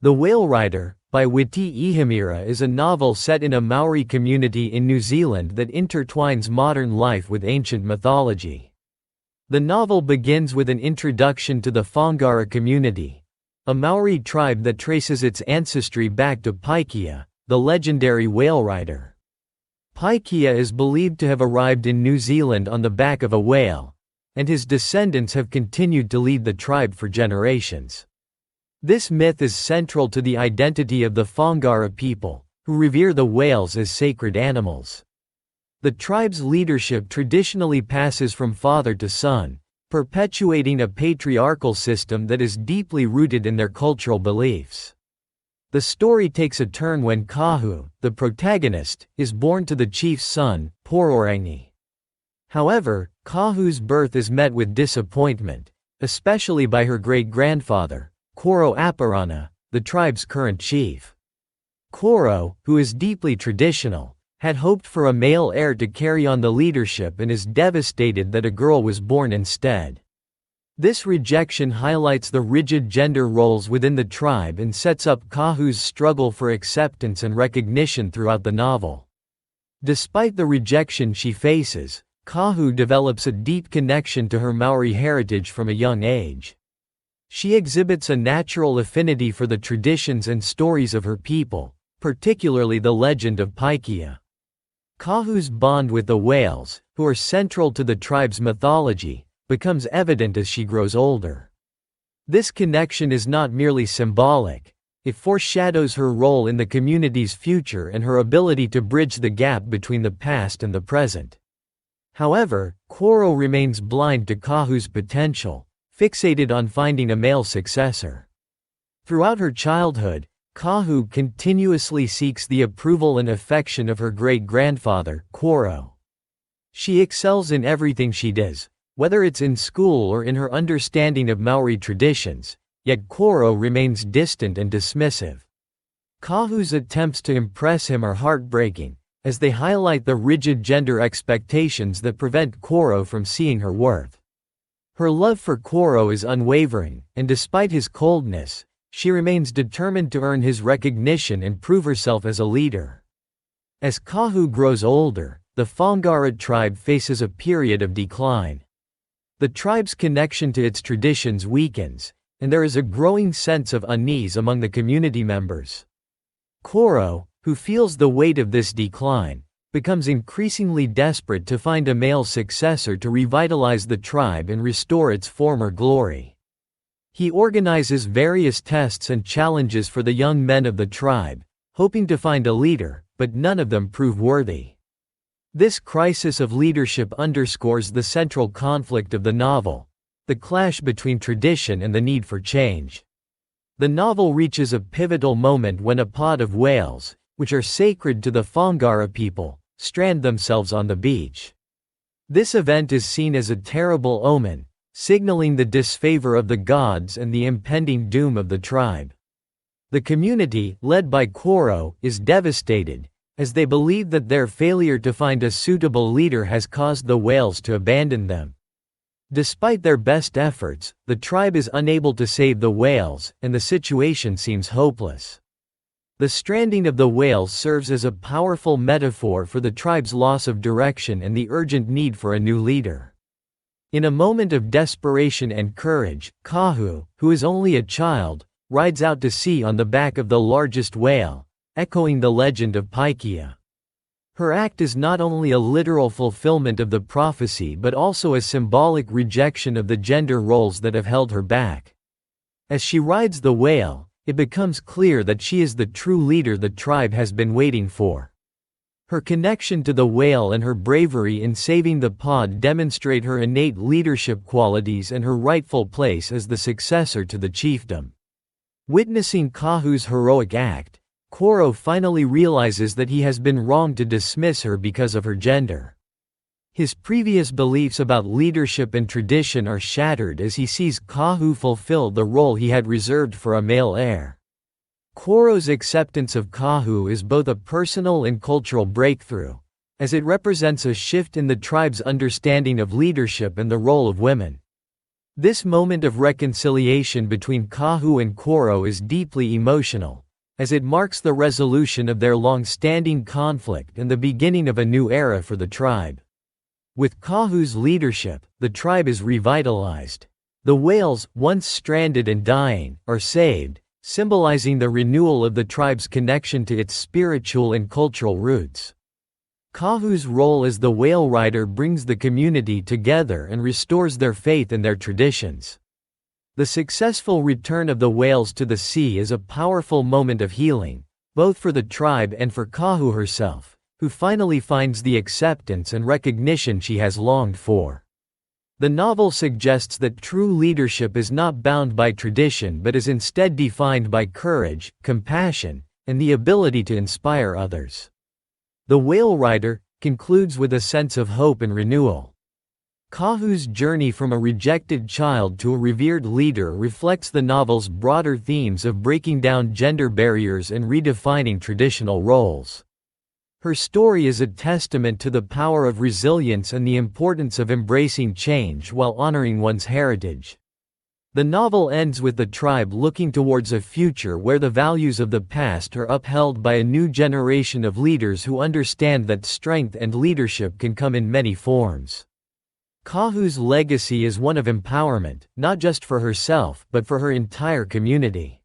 The Whale Rider, by Witi Ihimaera, is a novel set in a Maori community in New Zealand that intertwines modern life with ancient mythology. The novel begins with an introduction to the Whangara community, a Maori tribe that traces its ancestry back to Paikea, the legendary whale rider. Paikea is believed to have arrived in New Zealand on the back of a whale, and his descendants have continued to lead the tribe for generations. This myth is central to the identity of the Whangara people, who revere the whales as sacred animals. The tribe's leadership traditionally passes from father to son, perpetuating a patriarchal system that is deeply rooted in their cultural beliefs. The story takes a turn when Kahu, the protagonist, is born to the chief's son, Pororangi. However, Kahu's birth is met with disappointment, especially by her great-grandfather, Koro Aparana, the tribe's current chief. Koro, who is deeply traditional, had hoped for a male heir to carry on the leadership and is devastated that a girl was born instead. This rejection highlights the rigid gender roles within the tribe and sets up Kahu's struggle for acceptance and recognition throughout the novel. Despite the rejection she faces, Kahu develops a deep connection to her Maori heritage from a young age. She exhibits a natural affinity for the traditions and stories of her people, particularly the legend of Paikea. Kahu's bond with the whales, who are central to the tribe's mythology, becomes evident as she grows older. This connection is not merely symbolic, it foreshadows her role in the community's future and her ability to bridge the gap between the past and the present. However, Koro remains blind to Kahu's potential, fixated on finding a male successor. Throughout her childhood, Kahu continuously seeks the approval and affection of her great-grandfather, Koro. She excels in everything she does, whether it's in school or in her understanding of Maori traditions, yet Koro remains distant and dismissive. Kahu's attempts to impress him are heartbreaking, as they highlight the rigid gender expectations that prevent Koro from seeing her worth. Her love for Koro is unwavering, and despite his coldness, she remains determined to earn his recognition and prove herself as a leader. As Kahu grows older, the Whangara tribe faces a period of decline. The tribe's connection to its traditions weakens, and there is a growing sense of unease among the community members. Koro, who feels the weight of this decline, becomes increasingly desperate to find a male successor to revitalize the tribe and restore its former glory. He organizes various tests and challenges for the young men of the tribe, hoping to find a leader, but none of them prove worthy. This crisis of leadership underscores the central conflict of the novel, the clash between tradition and the need for change. The novel reaches a pivotal moment when a pod of whales, which are sacred to the Whangara people, strand themselves on the beach. This event is seen as a terrible omen, signaling the disfavor of the gods and the impending doom of the tribe. The community, led by Koro, is devastated, as they believe that their failure to find a suitable leader has caused the whales to abandon them. Despite their best efforts, the tribe is unable to save the whales, and the situation seems hopeless. The stranding of the whales serves as a powerful metaphor for the tribe's loss of direction and the urgent need for a new leader. In a moment of desperation and courage, Kahu, who is only a child, rides out to sea on the back of the largest whale, echoing the legend of Paikea. Her act is not only a literal fulfillment of the prophecy but also a symbolic rejection of the gender roles that have held her back. As she rides the whale, it becomes clear that she is the true leader the tribe has been waiting for. Her connection to the whale and her bravery in saving the pod demonstrate her innate leadership qualities and her rightful place as the successor to the chiefdom. Witnessing Kahu's heroic act, Koro finally realizes that he has been wrong to dismiss her because of her gender. His previous beliefs about leadership and tradition are shattered as he sees Kahu fulfill the role he had reserved for a male heir. Koro's acceptance of Kahu is both a personal and cultural breakthrough, as it represents a shift in the tribe's understanding of leadership and the role of women. This moment of reconciliation between Kahu and Koro is deeply emotional, as it marks the resolution of their long-standing conflict and the beginning of a new era for the tribe. With Kahu's leadership, the tribe is revitalized. The whales, once stranded and dying, are saved, symbolizing the renewal of the tribe's connection to its spiritual and cultural roots. Kahu's role as the whale rider brings the community together and restores their faith in their traditions. The successful return of the whales to the sea is a powerful moment of healing, both for the tribe and for Kahu herself, who finally finds the acceptance and recognition she has longed for. The novel suggests that true leadership is not bound by tradition but is instead defined by courage, compassion, and the ability to inspire others. The Whale Rider concludes with a sense of hope and renewal. Kahu's journey from a rejected child to a revered leader reflects the novel's broader themes of breaking down gender barriers and redefining traditional roles. Her story is a testament to the power of resilience and the importance of embracing change while honoring one's heritage. The novel ends with the tribe looking towards a future where the values of the past are upheld by a new generation of leaders who understand that strength and leadership can come in many forms. Kahu's legacy is one of empowerment, not just for herself but for her entire community.